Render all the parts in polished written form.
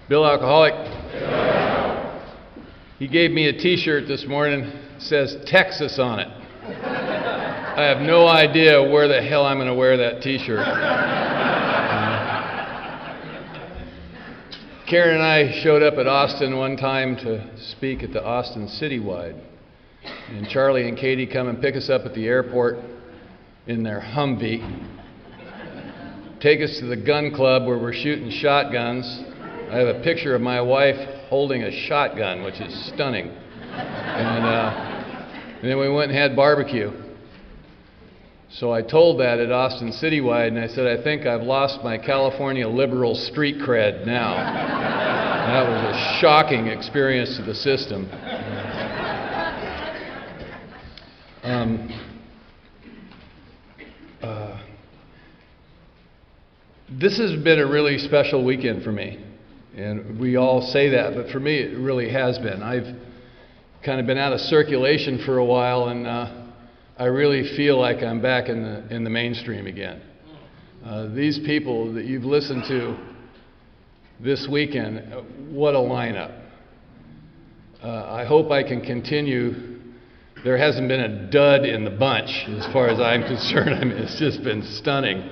Bill Alcoholic. He gave me a t-shirt this morning. It says Texas on it. I have no idea where the hell I'm going to wear that t-shirt. Karen and I showed up at Austin one time to speak at the Austin Citywide. And Charlie and Katie come and pick us up at the airport in their Humvee. Take us to the gun club where we're shooting shotguns. I have a picture of my wife holding a shotgun, which is stunning. And then we went and had barbecue. So I told that at Austin Citywide, and I said, I think I've lost my California liberal street cred now. That was a shocking experience to the system. This has been a really special weekend for me. And we all say that, but for me it really has been. I've kind of been out of circulation for a while, and I really feel like I'm back in the mainstream again. These people that you've listened to this weekend, what a lineup. I hope I can continue. There hasn't been a dud in the bunch as far as I'm concerned. I mean, it's just been stunning.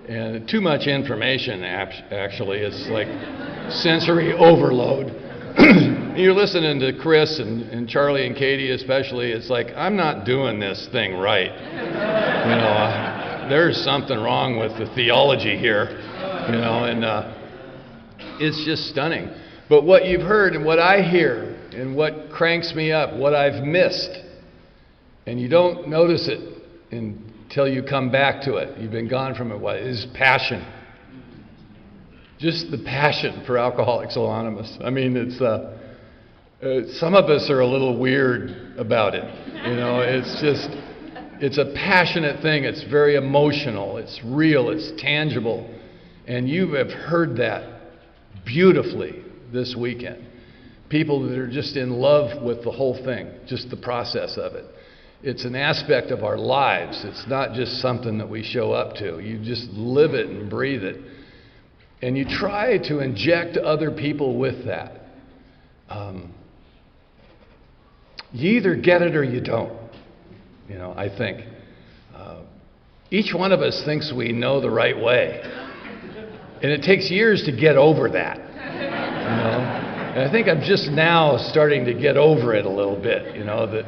And too much information, actually. It's like sensory overload. You're listening to Chris and Charlie and Katie especially. It's like, I'm not doing this thing right. You know, there's something wrong with the theology here. You know, and it's just stunning. But what you've heard and what I hear and what cranks me up, what I've missed, and you don't notice it until you come back to it. You've been gone from it. What is passion? Just the passion for Alcoholics Anonymous. I mean, it's some of us are a little weird about it. You know, it's a passionate thing. It's very emotional. It's real. It's tangible. And you have heard that beautifully this weekend. People that are just in love with the whole thing, just the process of it. It's an aspect of our lives. It's not just something that we show up to. You just live it and breathe it. And you try to inject other people with that. You either get it or you don't, you know, I think. Each one of us thinks we know the right way. And it takes years to get over that, you know. And I think I'm just now starting to get over it a little bit, you know, that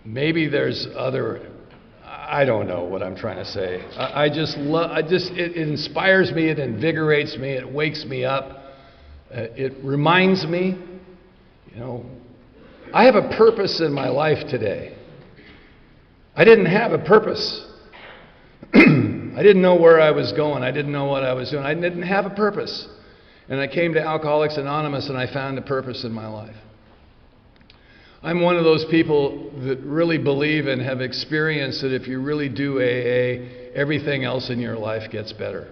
maybe there's other, I don't know what I'm trying to say. It inspires me, it invigorates me, it wakes me up. It reminds me, you know, I have a purpose in my life today. I didn't have a purpose. I didn't know where I was going. I didn't know what I was doing. I didn't have a purpose. And I came to Alcoholics Anonymous and I found a purpose in my life. I'm one of those people that really believe and have experienced that if you really do AA, everything else in your life gets better.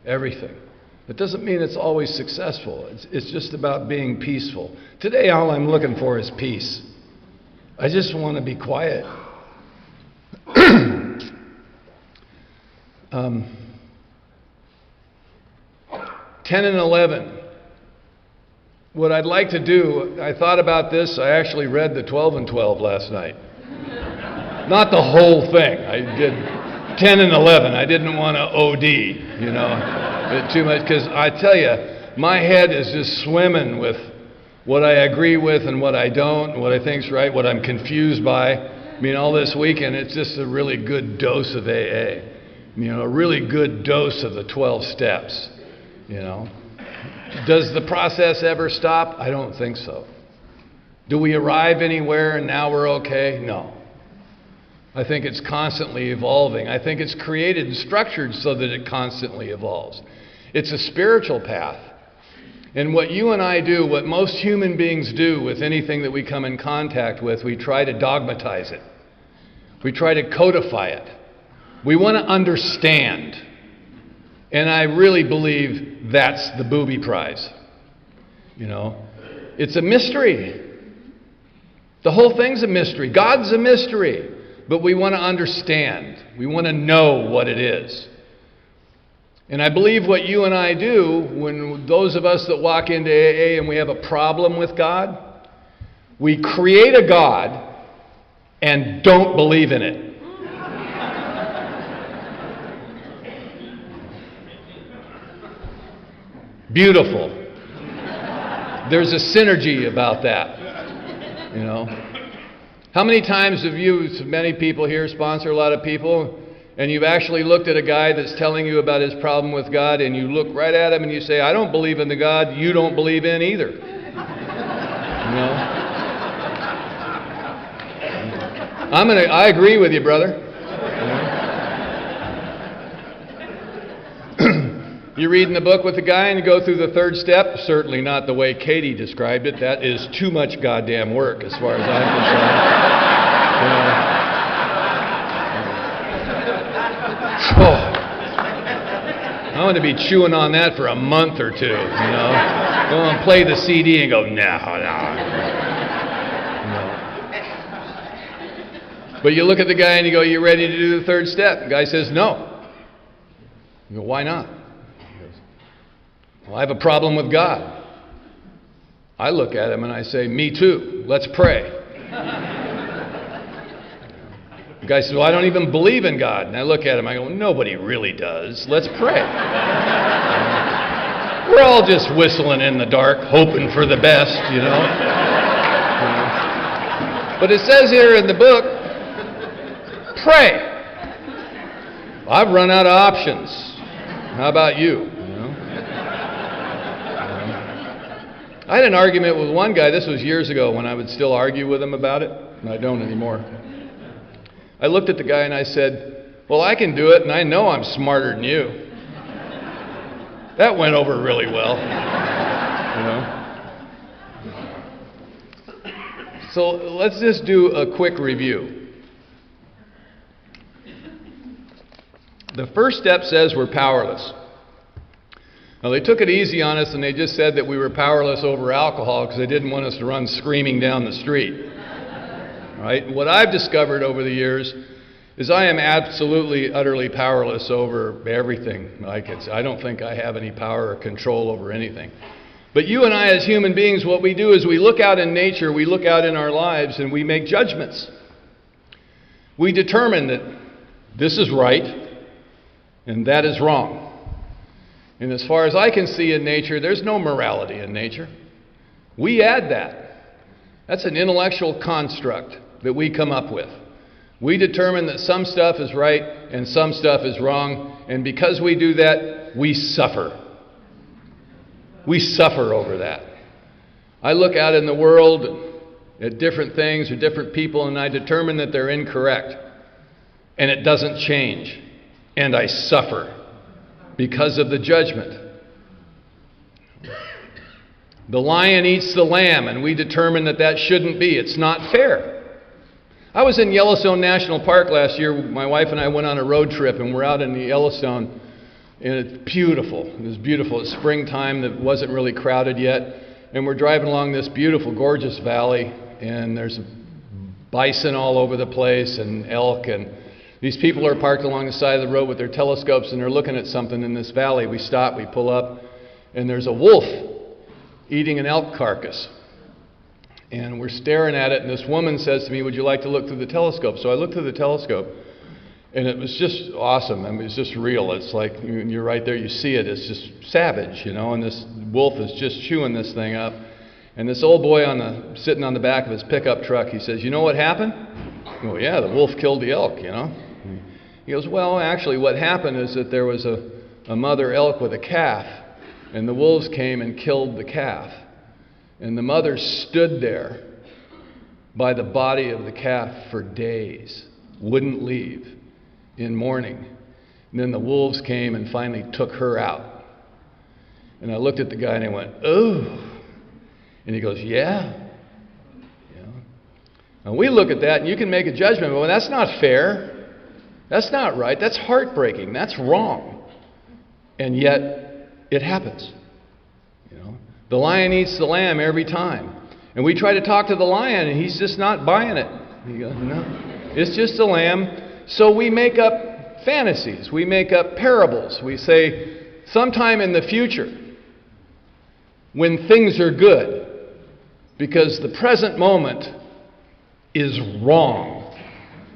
Everything. It doesn't mean it's always successful. It's just about being peaceful. Today, all I'm looking for is peace. I just want to be quiet. 10 and 11. What I'd like to do, I thought about this. I actually read the 12 and 12 last night. Not the whole thing. I did 10 and 11. I didn't want to OD, you know, too much. Because I tell you, my head is just swimming with what I agree with and what I don't, and what I think's right, what I'm confused by. I mean, all this weekend, it's just a really good dose of AA. You know, a really good dose of the 12 steps, you know. Does the process ever stop? I don't think so. Do we arrive anywhere and now we're okay? No. I think it's constantly evolving. I think it's created and structured so that it constantly evolves. It's a spiritual path. And what you and I do, what most human beings do with anything that we come in contact with, we try to dogmatize it. We try to codify it. We want to understand. And I really believe that's the booby prize. You know, it's a mystery. The whole thing's a mystery. God's a mystery. But we want to understand. We want to know what it is. And I believe what you and I do, when those of us that walk into AA and we have a problem with God, we create a God and don't believe in it. Beautiful. There's a synergy about that, you know. How many times have you, many people here sponsor a lot of people, and you've actually looked at a guy that's telling you about his problem with God, and you look right at him and you say, I don't believe in the God you don't believe in either. You know? I agree with you, brother. You're reading the book with the guy and you go through the third step. Certainly not the way Katie described it. That is too much goddamn work as far as I'm concerned. I'm going to be chewing on that for a month or two, you know. Go and play the CD and go, no. But you look at the guy and you go, you ready to do the third step? The guy says, no. You go, why not? Well, I have a problem with God. I look at him and I say, me too. Let's pray. The guy says, well, I don't even believe in God. And I look at him, I go, nobody really does. Let's pray. We're all just whistling in the dark, hoping for the best, you know. But it says here in the book, pray. I've run out of options. How about you? I had an argument with one guy. This was years ago when I would still argue with him about it, and I don't anymore. I looked at the guy and I said, well, I can do it, and I know I'm smarter than you. That went over really well. You know? So let's just do a quick review. The first step says we're powerless. Now, they took it easy on us and they just said that we were powerless over alcohol because they didn't want us to run screaming down the street. Right? What I've discovered over the years is I am absolutely, utterly powerless over everything. I don't think I have any power or control over anything. But you and I as human beings, what we do is we look out in nature, we look out in our lives, and we make judgments. We determine that this is right and that is wrong. And as far as I can see in nature, there's no morality in nature. We add that. That's an intellectual construct that we come up with. We determine that some stuff is right and some stuff is wrong, and because we do that, we suffer. We suffer over that. I look out in the world at different things or different people, and I determine that they're incorrect, and it doesn't change, and I suffer because of the judgment. The lion eats the lamb, and we determine that that shouldn't be. It's not fair. I was in Yellowstone National Park last year. My wife and I went on a road trip, and we're out in the Yellowstone, and it's beautiful. It was beautiful. It's springtime that wasn't really crowded yet, and we're driving along this beautiful, gorgeous valley, and there's bison all over the place and elk, and these people are parked along the side of the road with their telescopes, and they're looking at something in this valley. We stop, we pull up, and there's a wolf eating an elk carcass. And we're staring at it, and this woman says to me, would you like to look through the telescope? So I looked through the telescope, and it was just awesome. I mean, it's just real. It's like you're right there, you see it. It's just savage, you know, and this wolf is just chewing this thing up. And this old boy sitting on the back of his pickup truck, he says, you know what happened? I go, yeah, the wolf killed the elk, you know. He goes, well, actually what happened is that there was a mother elk with a calf, and the wolves came and killed the calf. And the mother stood there by the body of the calf for days, wouldn't leave, in mourning. And then the wolves came and finally took her out. And I looked at the guy and I went, oh. And he goes, yeah. And we look at that and you can make a judgment, but that's not fair. That's not right. That's heartbreaking. That's wrong. And yet, it happens. The lion eats the lamb every time. And we try to talk to the lion, and he's just not buying it. He goes, no, it's just a lamb. So we make up fantasies. We make up parables. We say, sometime in the future, when things are good, because the present moment is wrong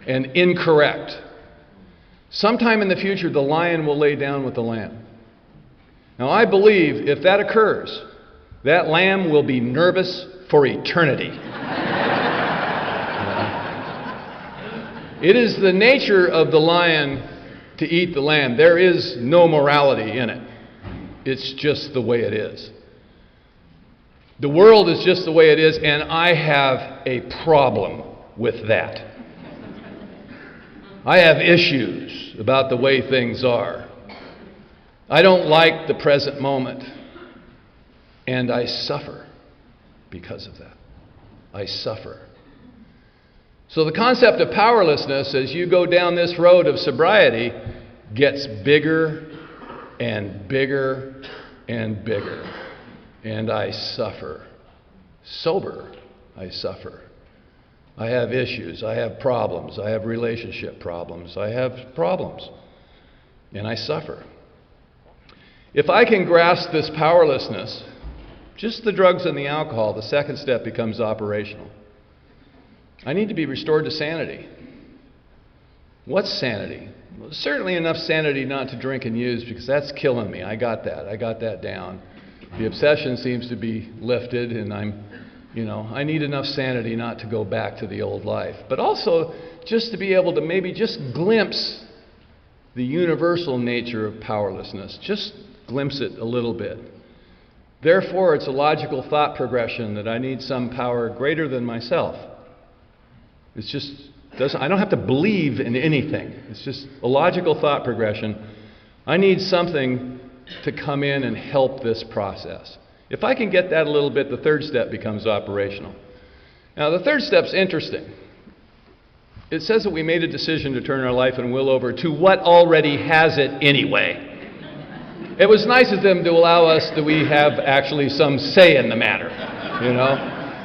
and incorrect. Sometime in the future, the lion will lay down with the lamb. Now, I believe if that occurs, that lamb will be nervous for eternity. It is the nature of the lion to eat the lamb. There is no morality in it. It's just the way it is. The world is just the way it is, and I have a problem with that. I have issues about the way things are. I don't like the present moment, and I suffer because of that. I suffer. So the concept of powerlessness, as you go down this road of sobriety, gets bigger and bigger and bigger. And I suffer. Sober, I suffer. I have issues. I have problems. I have relationship problems. I have problems. And I suffer. If I can grasp this powerlessness, just the drugs and the alcohol, the second step becomes operational. I need to be restored to sanity. What's sanity? Well, certainly enough sanity not to drink and use, because that's killing me. I got that down. The obsession seems to be lifted, and I need enough sanity not to go back to the old life. But also just to be able to maybe just glimpse the universal nature of powerlessness. Just glimpse it a little bit. Therefore, it's a logical thought progression that I need some power greater than myself. It's just I don't have to believe in anything. It's just a logical thought progression. I need something to come in and help this process. If I can get that a little bit, the third step becomes operational. Now, the third step's interesting. It says that we made a decision to turn our life and will over to what already has it anyway. It was nice of them to allow us that we have actually some say in the matter,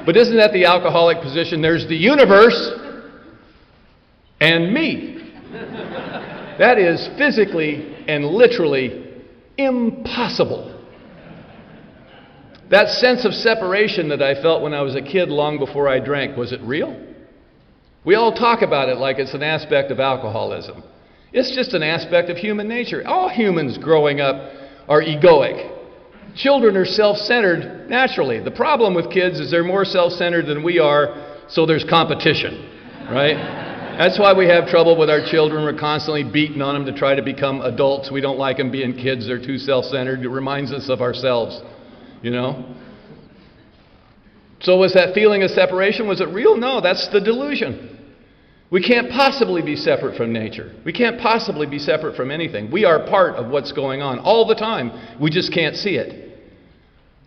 But isn't that the alcoholic position? There's the universe and me. That is physically and literally impossible. That sense of separation that I felt when I was a kid long before I drank, was it real? We all talk about it like it's an aspect of alcoholism. It's just an aspect of human nature. All humans growing up are egoic. Children are self-centered naturally. The problem with kids is they're more self-centered than we are, so there's competition, right? That's why we have trouble with our children. We're constantly beating on them to try to become adults. We don't like them being kids. They're too self-centered. It reminds us of ourselves, So was that feeling of separation, was it real? No, that's the delusion. We can't possibly be separate from nature. We can't possibly be separate from anything. We are part of what's going on all the time. We just can't see it.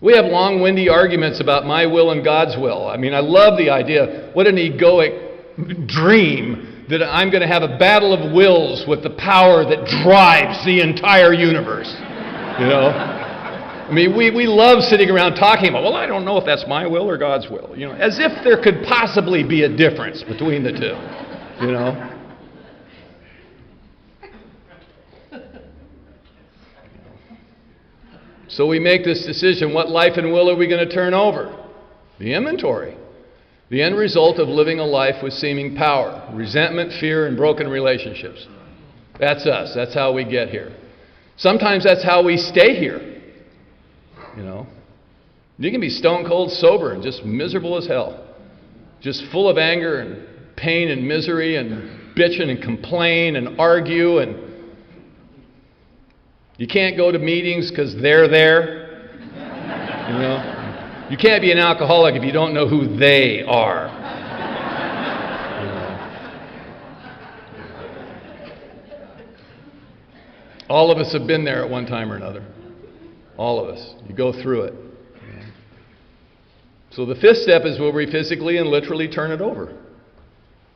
We have long, windy arguments about my will and God's will. I love the idea. What an egoic dream that I'm going to have a battle of wills with the power that drives the entire universe. We love sitting around talking about, well, I don't know if that's my will or God's will. As if there could possibly be a difference between the two. So we make this decision. What life and will are we going to turn over? The inventory. The end result of living a life with seeming power, resentment, fear, and broken relationships. That's us. That's how we get here. Sometimes that's how we stay here. You can be stone cold sober and just miserable as hell. Just full of anger and pain and misery and bitching and complain and argue, and you can't go to meetings because they're there. You can't be an alcoholic if you don't know who they are. All of us have been there at one time or another. All of us. You go through it. So the fifth step is where we physically and literally turn it over.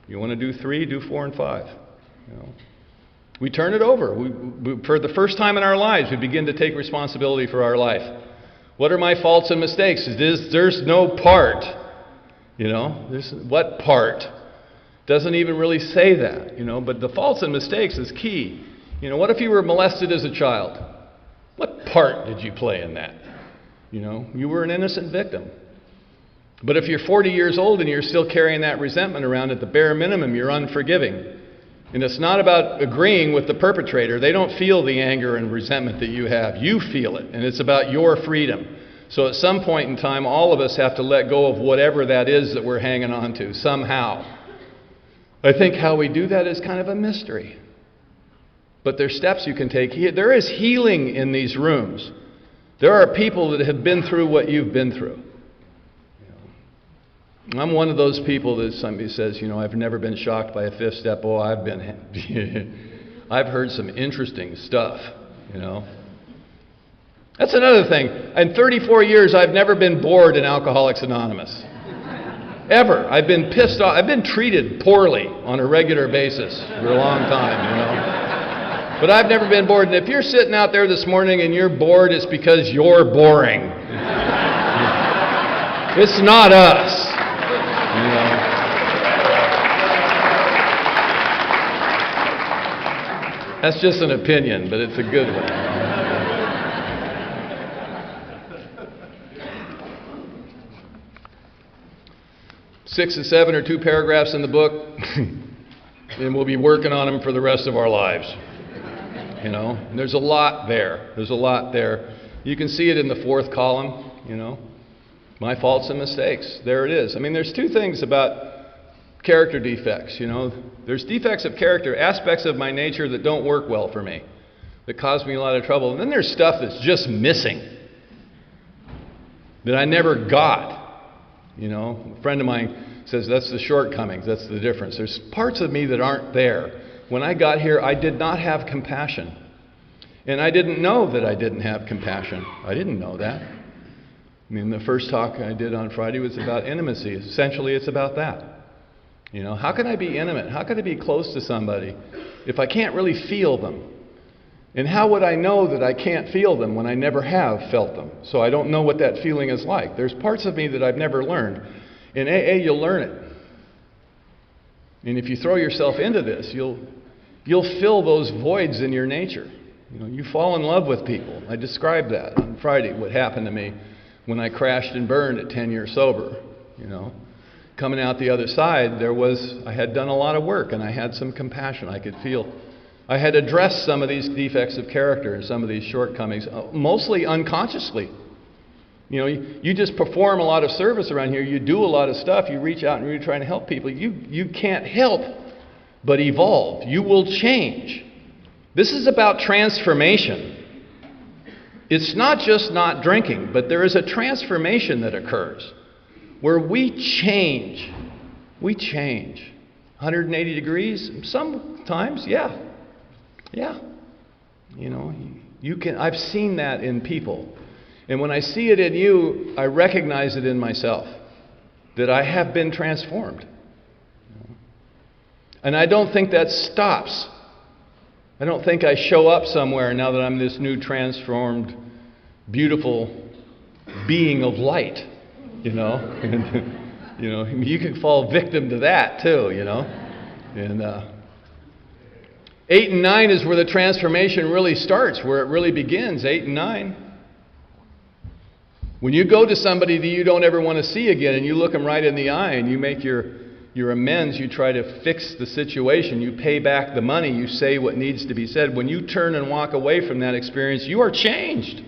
You want to do 3, do 4 and 5. We turn it over. We, for the first time in our lives, we begin to take responsibility for our life. What are my faults and mistakes? There's no part. What part? Doesn't even really say that, but the faults and mistakes is key. What if you were molested as a child? What part did you play in that? You were an innocent victim. But if you're 40 years old and you're still carrying that resentment around, at the bare minimum, you're unforgiving. And it's not about agreeing with the perpetrator. They don't feel the anger and resentment that you have. You feel it, and it's about your freedom. So at some point in time, all of us have to let go of whatever that is that we're hanging on to, somehow. I think how we do that is kind of a mystery. But there's steps you can take. There is healing in these rooms. There are people that have been through what you've been through. I'm one of those people that somebody says, I've never been shocked by a fifth step. Oh, I've heard some interesting stuff, That's another thing. In 34 years, I've never been bored in Alcoholics Anonymous. Ever. I've been pissed off. I've been treated poorly on a regular basis for a long time, But I've never been bored. And if you're sitting out there this morning and you're bored, it's because you're boring. It's not us. That's just an opinion, but it's a good one. 6 and 7 are 2 paragraphs in the book, and we'll be working on them for the rest of our lives. And there's a lot there. There's a lot there. You can see it in the 4th column, My faults and mistakes. There it is. There's 2 things about character defects, There's defects of character, aspects of my nature that don't work well for me, that cause me a lot of trouble. And then there's stuff that's just missing, that I never got. A friend of mine says that's the shortcomings, that's the difference. There's parts of me that aren't there. When I got here, I did not have compassion. And I didn't know that I didn't have compassion. I didn't know that. The first talk I did on Friday was about intimacy. Essentially, it's about that. How can I be intimate? How can I be close to somebody if I can't really feel them? And how would I know that I can't feel them when I never have felt them? So I don't know what that feeling is like. There's parts of me that I've never learned. In AA, you'll learn it. And if you throw yourself into this, you'll fill those voids in your nature. You fall in love with people. I described that on Friday, what happened to me when I crashed and burned at 10 years sober. Coming out the other side, I had done a lot of work, and I had some compassion. I could feel. I had addressed some of these defects of character and some of these shortcomings, mostly unconsciously. You just perform a lot of service around here. You do a lot of stuff. You reach out and you're trying to help people. You can't help but evolve. You will change. This is about transformation. It's not just not drinking, but there is a transformation that occurs where we change. We change. 180 degrees? Sometimes, yeah. I've seen that in people. And when I see it in you, I recognize it in myself, that I have been transformed. And I don't think that stops. I don't think I show up somewhere now that I'm this new transformed, beautiful being of light, And, you can fall victim to that too, And 8 and 9 is where the transformation really starts, where it really begins, 8 and 9. When you go to somebody that you don't ever want to see again and you look them right in the eye and you make your amends, you try to fix the situation, you pay back the money, you say what needs to be said. When you turn and walk away from that experience, you are changed.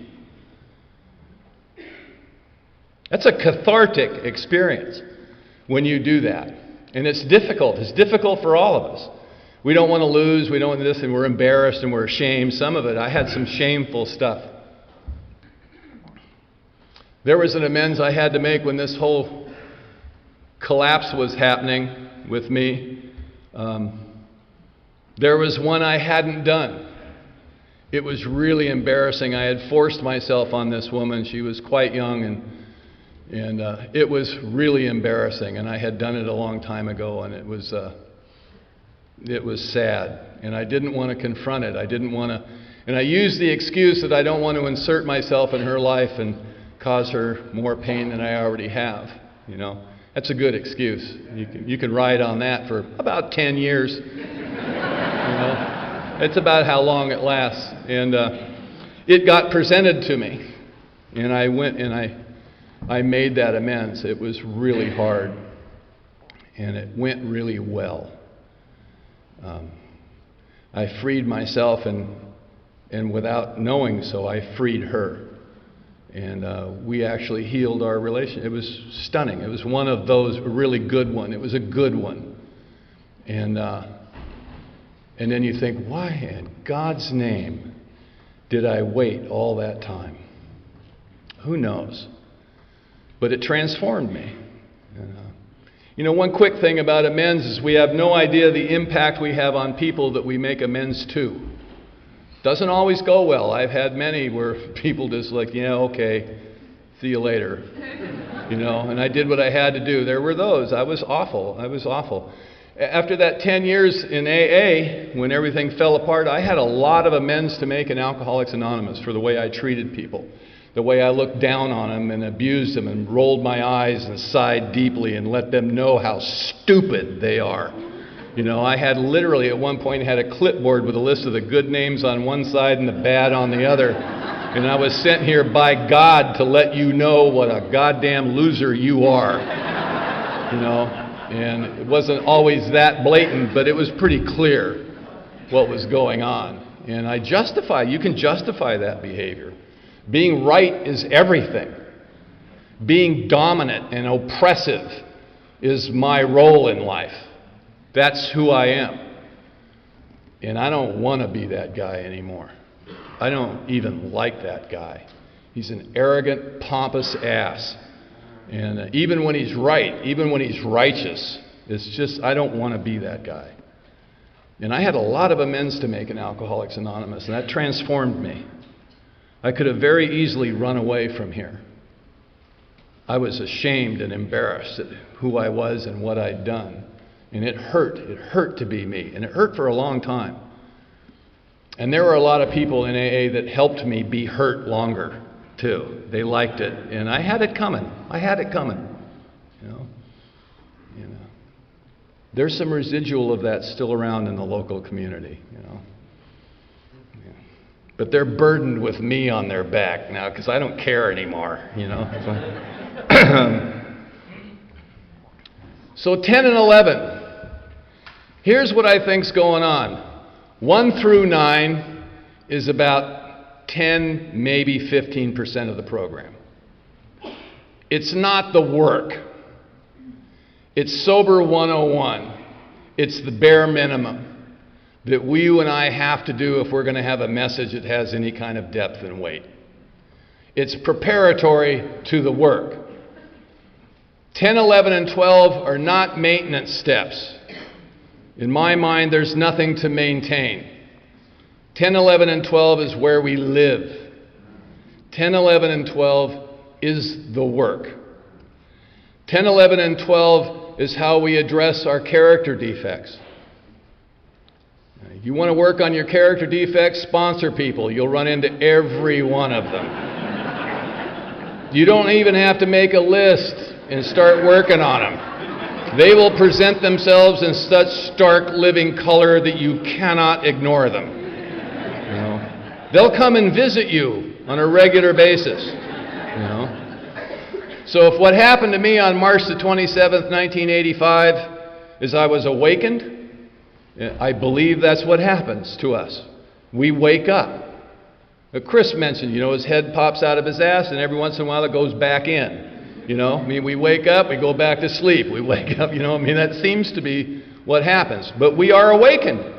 That's a cathartic experience when you do that. And it's difficult. It's difficult for all of us. We don't want to lose, we don't want this, and we're embarrassed and we're ashamed. Some of it, I had some shameful stuff. There was an amends I had to make when this whole collapse was happening with me. There was one I hadn't done. It was really embarrassing. I had forced myself on this woman. She was quite young, and it was really embarrassing. And I had done it a long time ago, and it was sad. And I didn't want to confront it. And I used the excuse that I don't want to insert myself in her life and cause her more pain than I already have, That's a good excuse. You can ride on that for about 10 years. It's about how long it lasts. And it got presented to me, and I went and I made that amends. It was really hard, and it went really well. I freed myself, and without knowing so, I freed her. And we actually healed our relationship. It was stunning. It was one of those, a really good one. It was a good one. And then you think, why in God's name did I wait all that time? Who knows? But it transformed me. And, one quick thing about amends is we have no idea the impact we have on people that we make amends to. Doesn't always go well. I've had many where people just like, yeah, okay, see you later. And I did what I had to do. There were those. I was awful. After that 10 years in AA, when everything fell apart, I had a lot of amends to make in Alcoholics Anonymous for the way I treated people, the way I looked down on them and abused them and rolled my eyes and sighed deeply and let them know how stupid they are. I had literally at one point had a clipboard with a list of the good names on one side and the bad on the other. And I was sent here by God to let you know what a goddamn loser you are. And it wasn't always that blatant, but it was pretty clear what was going on. And you can justify that behavior. Being right is everything. Being dominant and oppressive is my role in life. That's who I am. And I don't want to be that guy anymore. I don't even like that guy. He's an arrogant, pompous ass. And even when he's right, even when he's righteous, it's just, I don't want to be that guy. And I had a lot of amends to make in Alcoholics Anonymous, and that transformed me. I could have very easily run away from here. I was ashamed and embarrassed at who I was and what I'd done. And it hurt to be me, and it hurt for a long time. And there were a lot of people in AA that helped me be hurt longer, too. They liked it, and I had it coming. There's some residual of that still around in the local community, But they're burdened with me on their back now, because I don't care anymore, So 10 and 11. Here's what I think's going on. 1 through 9 is about 10, maybe 15% of the program. It's not the work. It's Sober 101. It's the bare minimum that you and I have to do if we're going to have a message that has any kind of depth and weight. It's preparatory to the work. 10, 11, and 12 are not maintenance steps. In my mind, there's nothing to maintain. 10, 11, and 12 is where we live. 10, 11, and 12 is the work. 10, 11, and 12 is how we address our character defects. You want to work on your character defects? Sponsor people. You'll run into every one of them. You don't even have to make a list and start working on them. They will present themselves in such stark living color that you cannot ignore them. They'll come and visit you on a regular basis. So if what happened to me on March the 27th, 1985 is I was awakened, I believe that's what happens to us. We wake up. Chris mentioned, his head pops out of his ass and every once in a while it goes back in. We wake up, we go back to sleep. We wake up, that seems to be what happens. But we are awakened.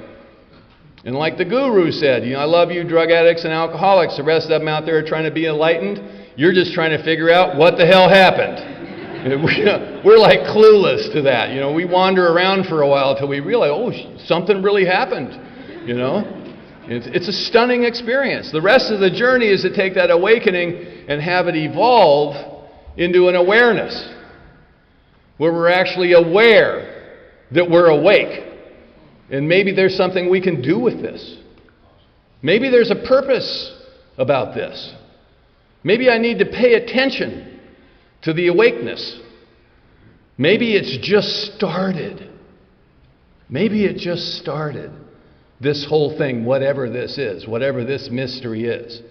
And like the guru said, I love you drug addicts and alcoholics. The rest of them out there are trying to be enlightened. You're just trying to figure out what the hell happened. We're like clueless to that. We wander around for a while until we realize, something really happened. It's a stunning experience. The rest of the journey is to take that awakening and have it evolve into an awareness where we're actually aware that we're awake. And maybe there's something we can do with this. Maybe there's a purpose about this. Maybe I need to pay attention to the awakeness. Maybe it's just started. Maybe it just started. This whole thing, whatever this is, whatever this mystery is.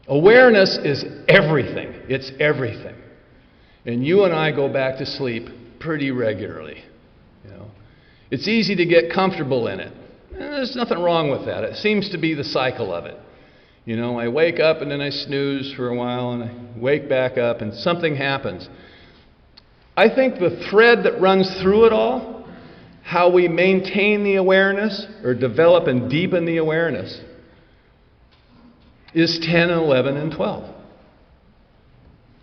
Awareness is everything. It's everything. And you and I go back to sleep pretty regularly. It's easy to get comfortable in it. And there's nothing wrong with that. It seems to be the cycle of it. I wake up and then I snooze for a while and I wake back up and something happens. I think the thread that runs through it all, how we maintain the awareness or develop and deepen the awareness, is 10, 11, and 12.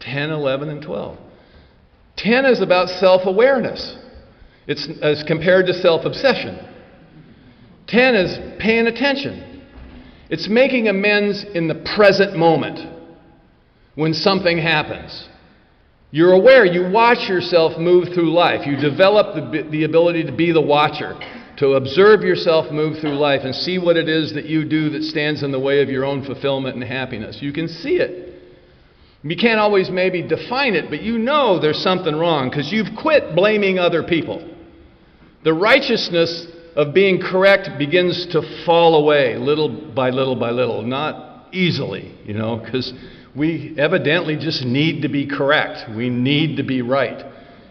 10, 11, and 12. 10 is about self-awareness. It's as compared to self-obsession. 10 is paying attention. It's making amends in the present moment when something happens. You're aware. You watch yourself move through life. You develop the ability to be the watcher, to observe yourself move through life and see what it is that you do that stands in the way of your own fulfillment and happiness. You can see it. You can't always maybe define it, but you know there's something wrong because you've quit blaming other people. The righteousness of being correct begins to fall away little by little by little, not easily, because we evidently just need to be correct. We need to be right,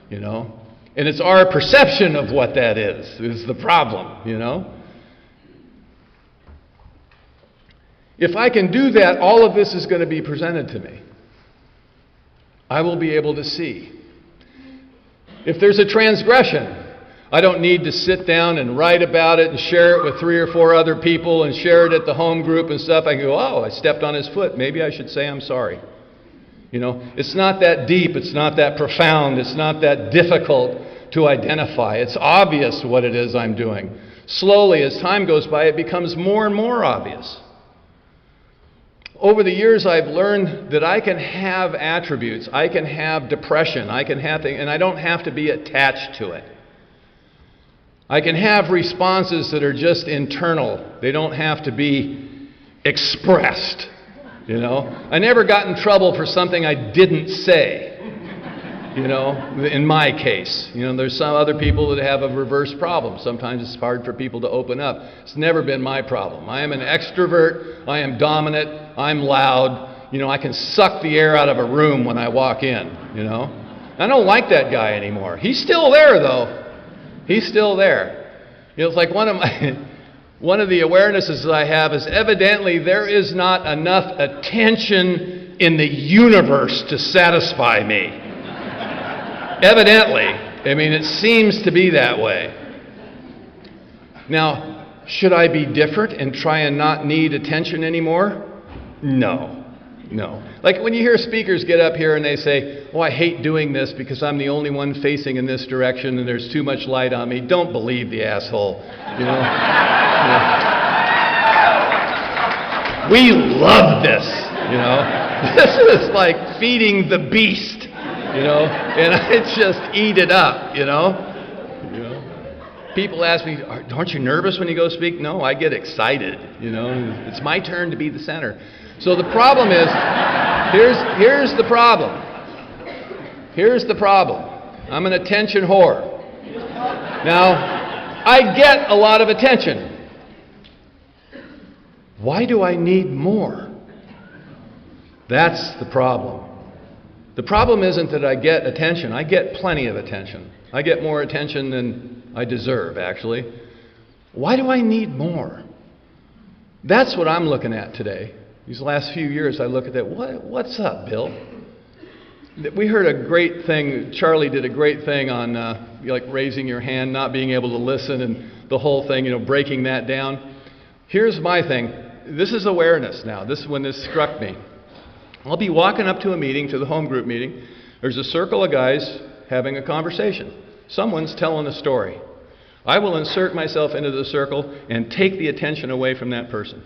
And it's our perception of what that is the problem, If I can do that, all of this is going to be presented to me. I will be able to see. If there's a transgression, I don't need to sit down and write about it and share it with 3 or 4 other people and share it at the home group and stuff. I can go, oh, I stepped on his foot. Maybe I should say I'm sorry. It's not that deep. It's not that profound. It's not that difficult to identify. It's obvious what it is I'm doing. Slowly, as time goes by, it becomes more and more obvious. Over the years, I've learned that I can have attributes. I can have depression. I can have things, and I don't have to be attached to it. I can have responses that are just internal. They don't have to be expressed. I never got in trouble for something I didn't say. In my case. There's some other people that have a reverse problem. Sometimes it's hard for people to open up. It's never been my problem. I am an extrovert. I am dominant. I'm loud. I can suck the air out of a room when I walk in. I don't like that guy anymore. He's still there, though. He's still there. It's like one of the awarenesses that I have is evidently there is not enough attention in the universe to satisfy me. Evidently. It seems to be that way. Now, should I be different and try and not need attention anymore? No. Like when you hear speakers get up here and they say, oh, I hate doing this because I'm the only one facing in this direction and there's too much light on me. Don't believe the asshole. We love this. This is like feeding the beast. And I just eat it up. People ask me, aren't you nervous when you go speak? No, I get excited. It's my turn to be the center. So the problem is, here's the problem. Here's the problem. I'm an attention whore. Now, I get a lot of attention. Why do I need more? That's the problem. The problem isn't that I get attention. I get plenty of attention. I get more attention than I deserve, actually. Why do I need more? That's what I'm looking at today. These last few years, I look at that. What's up, Bill? We heard a great thing. Charlie did a great thing on like raising your hand, not being able to listen, and the whole thing, breaking that down. Here's my thing. This is awareness now. This is when this struck me. I'll be walking up to a meeting, to the home group meeting. There's a circle of guys having a conversation. Someone's telling a story. I will insert myself into the circle and take the attention away from that person.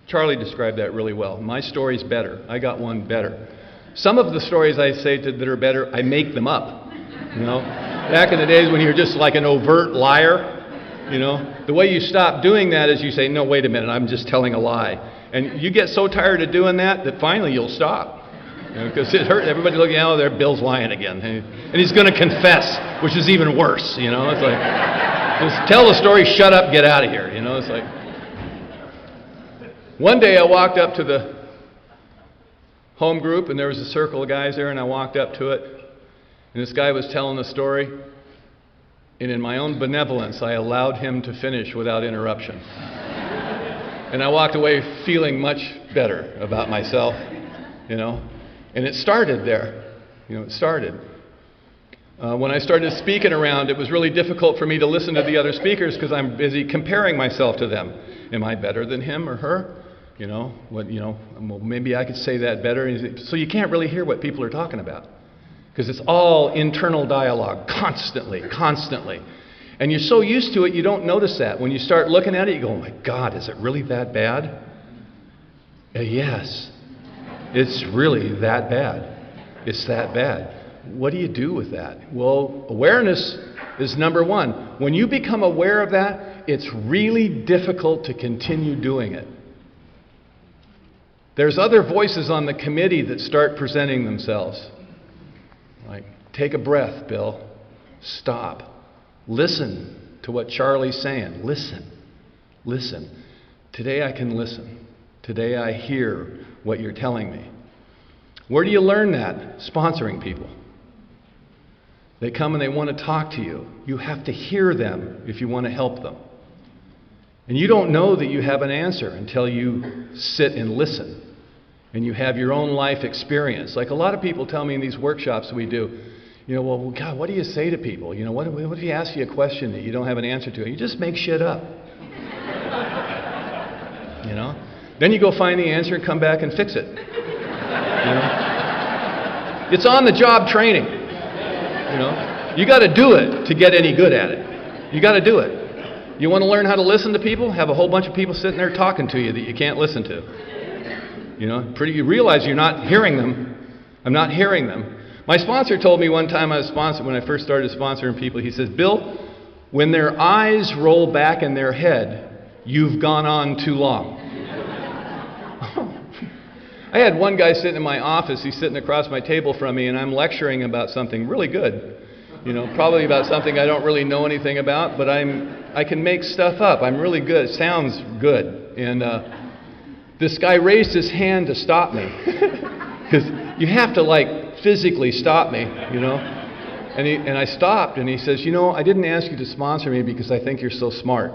Charlie described that really well. My story's better. I got one better. Some of the stories I say that are better, I make them up. Back in the days when you were just like an overt liar, the way you stop doing that is you say, no, wait a minute, I'm just telling a lie. And you get so tired of doing that finally you'll stop. Because it hurt. Everybody looking out there, Bill's lying again. And he's going to confess, which is even worse, It's like, just tell the story, shut up, get out of here, It's like... One day I walked up to the home group, and there was a circle of guys there, and I walked up to it, and this guy was telling the story, and in my own benevolence, I allowed him to finish without interruption. And I walked away feeling much better about myself, And it started there. It started. When I started speaking around, it was really difficult for me to listen to the other speakers because I'm busy comparing myself to them. Am I better than him or her? Well, maybe I could say that better. So you can't really hear what people are talking about because it's all internal dialogue, constantly. And you're so used to it, you don't notice that. When you start looking at it, you go, oh my God, is it really that bad? Yes, it's really that bad. It's that bad. What do you do with that? Well, awareness is number one. When you become aware of that, it's really difficult to continue doing it. There's other voices on the committee that start presenting themselves. Like, take a breath, Bill. Stop. Listen to what Charlie's saying. Listen. Today I can listen. Today I hear what you're telling me. Where do you learn that? Sponsoring people. They come and they want to talk to you. You have to hear them if you want to help them. And you don't know that you have an answer until you sit and listen. And you have your own life experience. Like a lot of people tell me in these workshops we do, well, God, what do you say to people? What if he asks you a question that you don't have an answer to? You just make shit up. Then you go find the answer and come back and fix it. It's on the job training. You got to do it to get any good at it. You got to do it. You want to learn how to listen to people? Have a whole bunch of people sitting there talking to you that you can't listen to. You realize you're not hearing them. I'm not hearing them. My sponsor told me one time when I first started sponsoring people, he says, Bill, when their eyes roll back in their head, you've gone on too long. I had one guy sitting in my office, he's sitting across my table from me, and I'm lecturing about something really good. Probably about something I don't really know anything about, but I can make stuff up. I'm really good. It sounds good. And this guy raised his hand to stop me. Because you have to physically stop me, And I stopped, and he says, I didn't ask you to sponsor me because I think you're so smart.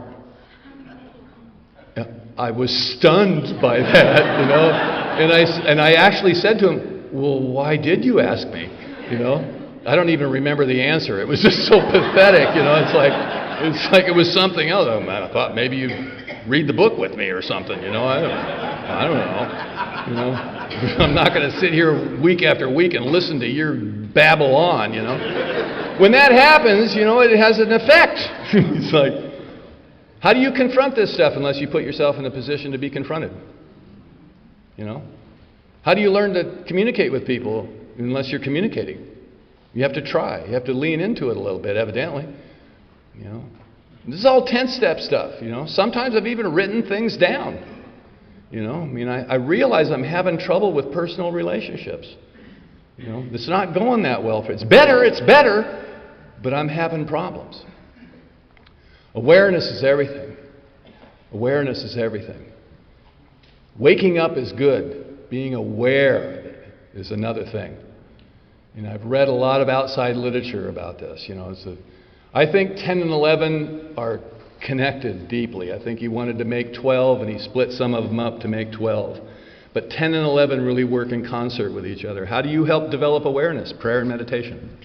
I was stunned by that, And I actually said to him, well, why did you ask me? I don't even remember the answer. It was just so pathetic, It's like it was something else. Oh man, I thought maybe you'd read the book with me or something, I don't know. I'm not going to sit here week after week and listen to your babble on, When that happens, it has an effect. It's like, how do you confront this stuff unless you put yourself in a position to be confronted? How do you learn to communicate with people unless you're communicating? You have to try. You have to lean into it a little bit, evidently. This is all 10-step stuff, Sometimes I've even written things down. I realize I'm having trouble with personal relationships. It's not going that well. It's better, but I'm having problems. Awareness is everything. Awareness is everything. Waking up is good. Being aware is another thing. I've read a lot of outside literature about this. I think 10 and 11 are connected deeply. I think he wanted to make 12, and he split some of them up to make 12. But 10 and 11 really work in concert with each other. How do you help develop awareness? Prayer and meditation.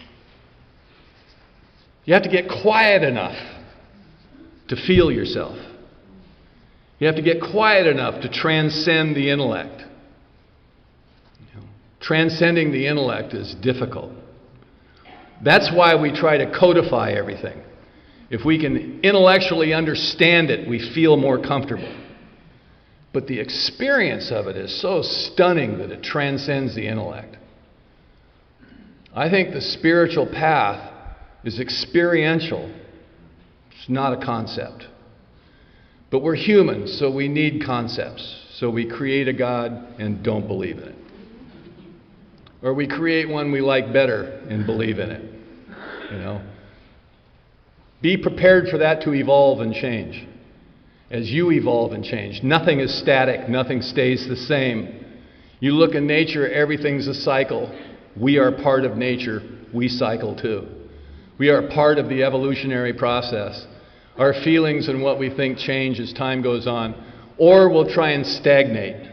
You have to get quiet enough to feel yourself. You have to get quiet enough to transcend the intellect. Transcending the intellect is difficult. That's why we try to codify everything. If we can intellectually understand it, we feel more comfortable. But the experience of it is so stunning that it transcends the intellect. I think the spiritual path is experiential. It's not a concept. But we're humans, so we need concepts. So we create a God and don't believe in it. or we create one we like better and believe in it. You know? Be prepared for that to evolve and change. As you evolve and change, nothing is static, nothing stays the same. You look in nature, everything's a cycle. We are part of nature, we cycle too. We are part of the evolutionary process. Our feelings and what we think change as time goes on, or we'll try and stagnate.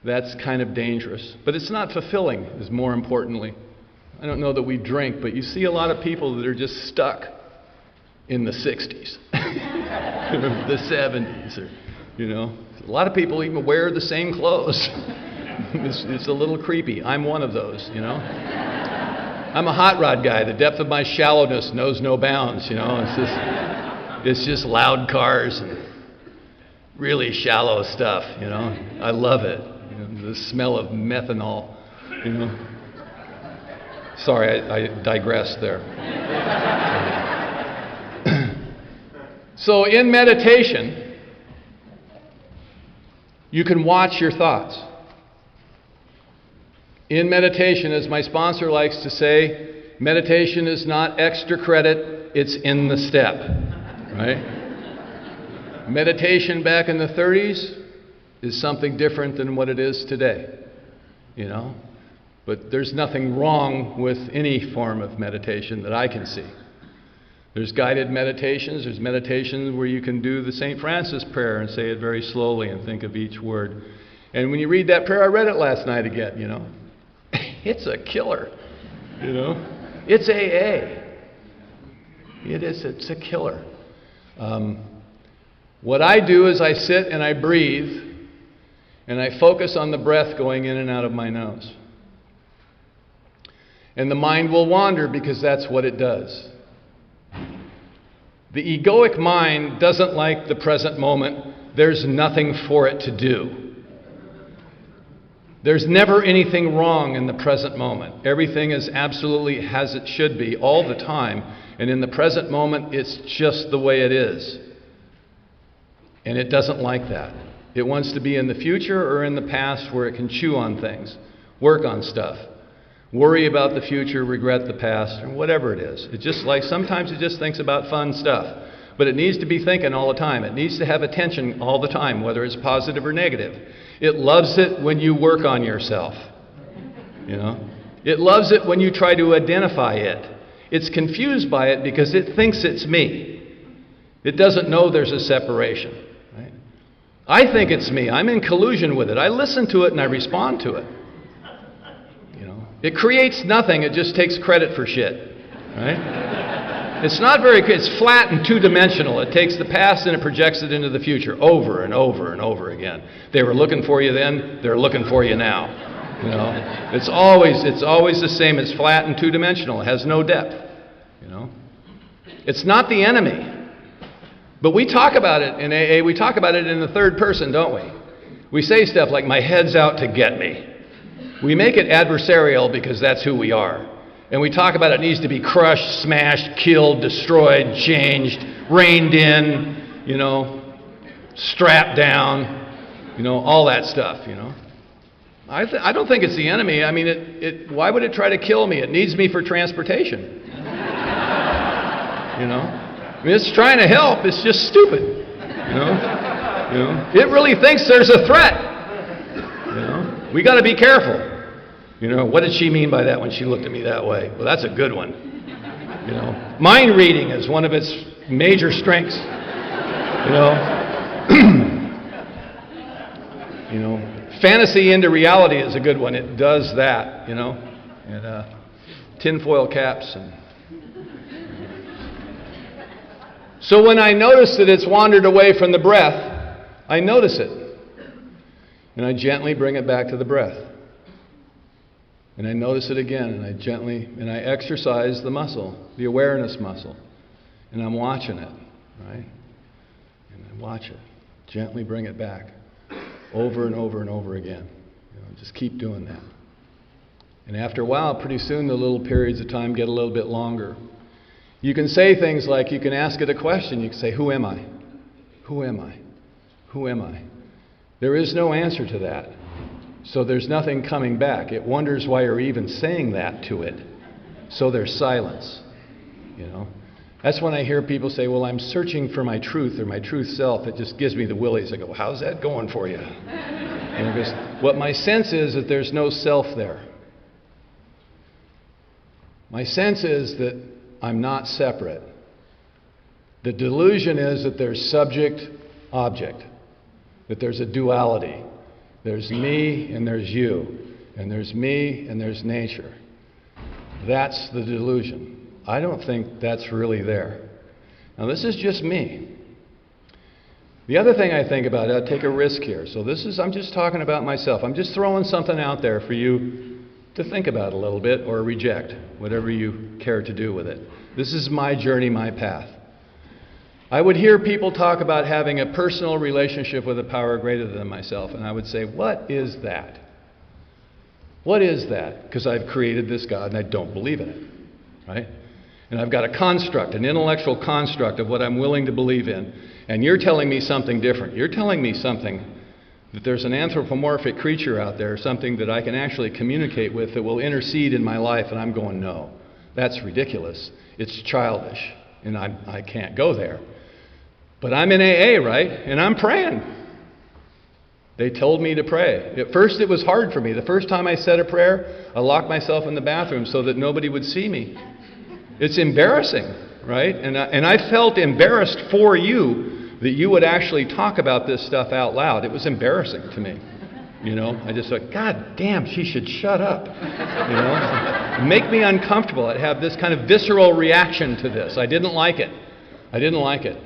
That's kind of dangerous. But it's not fulfilling, is more importantly. I don't know that we drink, but you see a lot of people that are just stuck in the 60s, the 70s, or, you know. A lot of people even wear the same clothes. It's a little creepy. I'm one of those, you know. I'm a hot rod guy. The depth of my shallowness knows no bounds, you know. It's just loud cars and really shallow stuff, you know. I love it. You know, the smell of methanol, you know. Sorry, I digressed there. So in meditation, you can watch your thoughts. In meditation, as my sponsor likes to say, meditation is not extra credit, it's in the step, right? Meditation back in the 30s is something different than what it is today, you know? But there's nothing wrong with any form of meditation that I can see. There's guided meditations, there's meditations where you can do the St. Francis prayer and say it very slowly and think of each word. And when you read that prayer, I read it last night again, you know. It's a killer, you know. It's AA. It's a killer. What I do is I sit and I breathe and I focus on the breath going in and out of my nose. And the mind will wander because that's what it does. The egoic mind doesn't like the present moment. There's nothing for it to do. There's never anything wrong in the present moment. Everything is absolutely as it should be all the time. And in the present moment, it's just the way it is. And it doesn't like that. It wants to be in the future or in the past where it can chew on things, work on stuff, worry about the future, regret the past, or whatever it is. It just like sometimes it just thinks about fun stuff. But it needs to be thinking all the time. It needs to have attention all the time, whether it's positive or negative. It loves it when you work on yourself. You know? It loves it when you try to identify it. It's confused by it because it thinks it's me. It doesn't know there's a separation. Right? I think it's me. I'm in collusion with it. I listen to it and I respond to it. You know? It creates nothing. It just takes credit for shit. Right? It's not very good. It's flat and two-dimensional. It takes the past and it projects it into the future over and over and over again. They were looking for you then, they're looking for you now. You know, it's always the same. It's flat and two-dimensional. It has no depth. You know, it's not the enemy. But we talk about it in AA. We talk about it in the third person, don't we? We say stuff like, "My head's out to get me." We make it adversarial because that's who we are. And we talk about it needs to be crushed, smashed, killed, destroyed, changed, reined in, you know, strapped down, you know, all that stuff, you know. I don't think it's the enemy. I mean, why would it try to kill me? It needs me for transportation. You know? I mean, it's trying to help. It's just stupid. You know? It really thinks there's a threat. You know? We got to be careful. You know, what did she mean by that when she looked at me that way? Well, that's a good one. You know, mind reading is one of its major strengths. You know, you know, fantasy into reality is a good one. It does that. You know, and tinfoil caps. And so when I notice that it's wandered away from the breath, I notice it, and I gently bring it back to the breath. And I notice it again, and I exercise the muscle, the awareness muscle. And I'm watching it, right? And I watch it. Gently bring it back. Over and over and over again. You know, just keep doing that. And after a while, pretty soon the little periods of time get a little bit longer. You can say things like, you can ask it a question. You can say, who am I? Who am I? Who am I? There is no answer to that. So there's nothing coming back. It wonders why you're even saying that to it. So there's silence, you know. That's when I hear people say, well, I'm searching for my truth or my truth self. It just gives me the willies. I go, how's that going for you? And because what my sense is that there's no self there. My sense is that I'm not separate. The delusion is that there's subject, object, that there's a duality. There's me and there's you, and there's me and there's nature. That's the delusion. I don't think that's really there. Now, this is just me. The other thing I think about, I'll take a risk here. So I'm just talking about myself. I'm just throwing something out there for you to think about a little bit or reject, whatever you care to do with it. This is my journey, my path. I would hear people talk about having a personal relationship with a power greater than myself, and I would say, what is that? What is that? Because I've created this God and I don't believe in it, right? And I've got a construct, an intellectual construct of what I'm willing to believe in, and you're telling me something different. You're telling me something, that there's an anthropomorphic creature out there, something that I can actually communicate with that will intercede in my life, and I'm going, no, that's ridiculous. It's childish, and I can't go there. But I'm in AA, right? And I'm praying. They told me to pray. At first it was hard for me. The first time I said a prayer, I locked myself in the bathroom so that nobody would see me. It's embarrassing, right? And I felt embarrassed for you that you would actually talk about this stuff out loud. It was embarrassing to me. You know, I just thought, God damn, she should shut up. You know, make me uncomfortable. I'd have this kind of visceral reaction to this. I didn't like it. I didn't like it.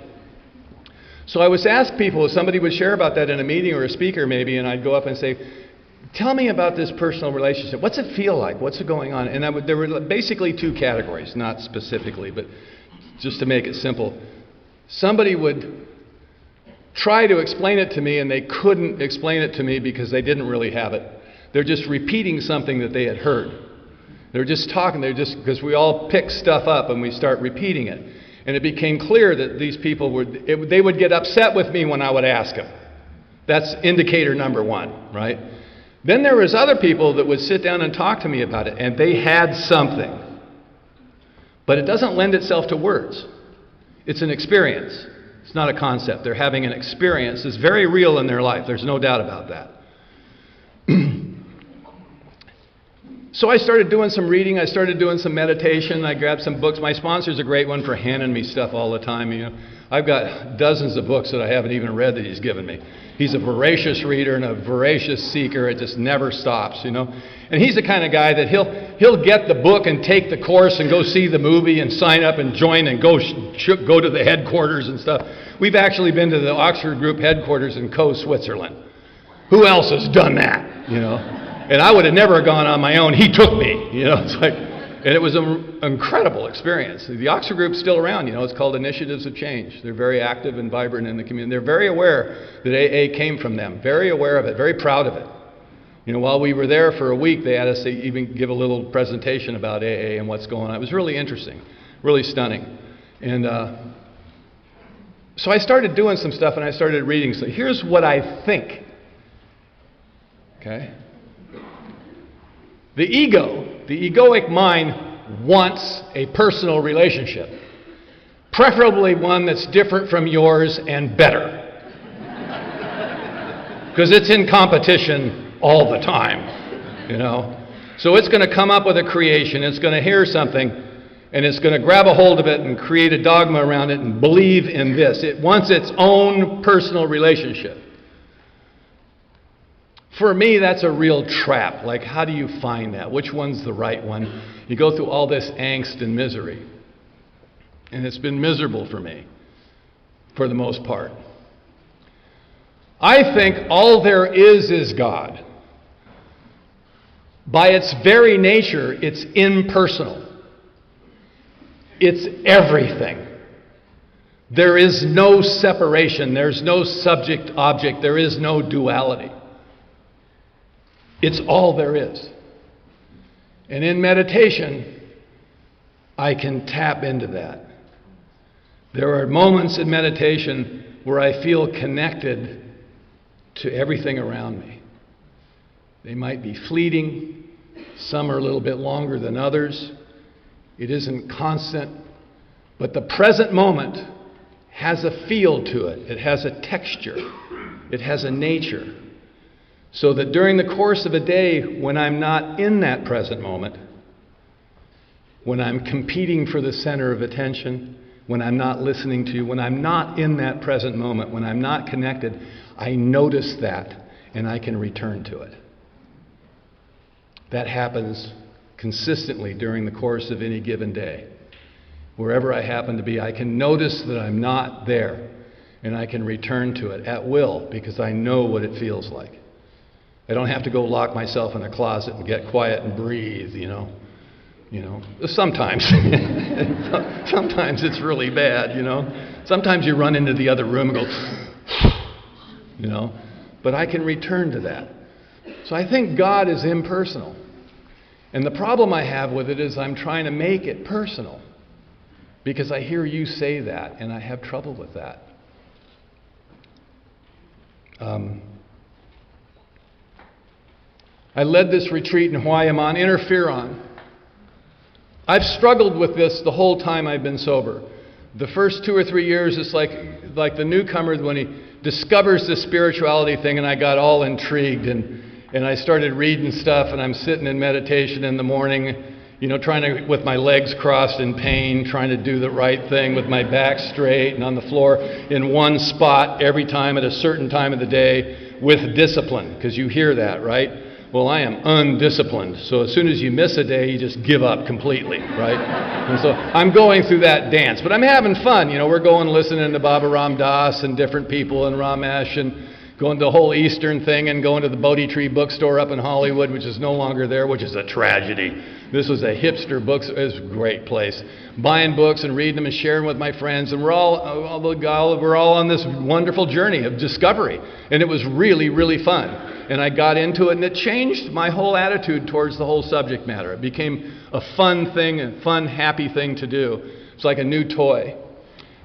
So I was asked people if somebody would share about that in a meeting or a speaker maybe, and I'd go up and say, tell me about this personal relationship. What's it feel like? What's it going on? And there were basically two categories, not specifically, but just to make it simple. Somebody would try to explain it to me, and they couldn't explain it to me because they didn't really have it. They're just repeating something that they had heard. They're just talking, because we all pick stuff up and we start repeating it. And it became clear that these people they would get upset with me when I would ask them. That's indicator number one, right? Then there was other people that would sit down and talk to me about it, and they had something. But it doesn't lend itself to words. It's an experience. It's not a concept. They're having an experience that's very real in their life. There's no doubt about that. So I started doing some reading. I started doing some meditation. I grabbed some books. My sponsor's a great one for handing me stuff all the time. You know, I've got dozens of books that I haven't even read that he's given me. He's a voracious reader and a voracious seeker. It just never stops, you know. And he's the kind of guy that he'll get the book and take the course and go see the movie and sign up and join and go to the headquarters and stuff. We've actually been to the Oxford Group headquarters in Co, Switzerland. Who else has done that, you know? And I would have never gone on my own. He took me, you know. It's like, and it was an incredible experience. The Oxford Group's still around, you know. It's called Initiatives of Change. They're very active and vibrant in the community. They're very aware that AA came from them. Very aware of it. Very proud of it. You know, while we were there for a week, they had us even give a little presentation about AA and what's going on. It was really interesting, really stunning. And so I started doing some stuff and I started reading. So here's what I think. Okay? The ego, the egoic mind, wants a personal relationship, preferably one that's different from yours and better, because it's in competition all the time, you know. So it's going to come up with a creation, it's going to hear something, and it's going to grab a hold of it and create a dogma around it and believe in this. It wants its own personal relationship. For me, that's a real trap. Like, how do you find that? Which one's the right one? You go through all this angst and misery. And it's been miserable for me, for the most part. I think all there is God. By its very nature, it's impersonal. It's everything. There is no separation. There's no subject-object. There is no duality. It's all there is. And in meditation, I can tap into that. There are moments in meditation where I feel connected to everything around me. They might be fleeting. Some are a little bit longer than others. It isn't constant. But the present moment has a feel to it. It has a texture. It has a nature. So that during the course of a day, when I'm not in that present moment, when I'm competing for the center of attention, when I'm not listening to you, when I'm not in that present moment, when I'm not connected, I notice that and I can return to it. That happens consistently during the course of any given day. Wherever I happen to be, I can notice that I'm not there and I can return to it at will because I know what it feels like. I don't have to go lock myself in a closet and get quiet and breathe, you know. Sometimes. Sometimes it's really bad, you know. Sometimes you run into the other room and go, you know. But I can return to that. So I think God is impersonal. And the problem I have with it is I'm trying to make it personal. Because I hear you say that, and I have trouble with that. I led this retreat in Hawaii. I'm on interferon. I've struggled with this the whole time I've been sober. The first 2 or 3 years, it's like the newcomer when he discovers the spirituality thing, and I got all intrigued, and I started reading stuff, and I'm sitting in meditation in the morning, you know, trying to, with my legs crossed in pain, trying to do the right thing with my back straight and on the floor in one spot every time at a certain time of the day with discipline, because you hear that, right? Well, I am undisciplined, so as soon as you miss a day, you just give up completely, right? And so I'm going through that dance, but I'm having fun. You know, we're going listening to Baba Ram Dass and different people and Ramesh and going to the whole Eastern thing and going to the Bodhi Tree bookstore up in Hollywood, which is no longer there, which is a tragedy. This was a hipster bookstore. It was a great place. Buying books and reading them and sharing with my friends, and we're all on this wonderful journey of discovery, and it was really, really fun. And I got into it, and it changed my whole attitude towards the whole subject matter. It became a fun thing, a fun, happy thing to do. It's like a new toy.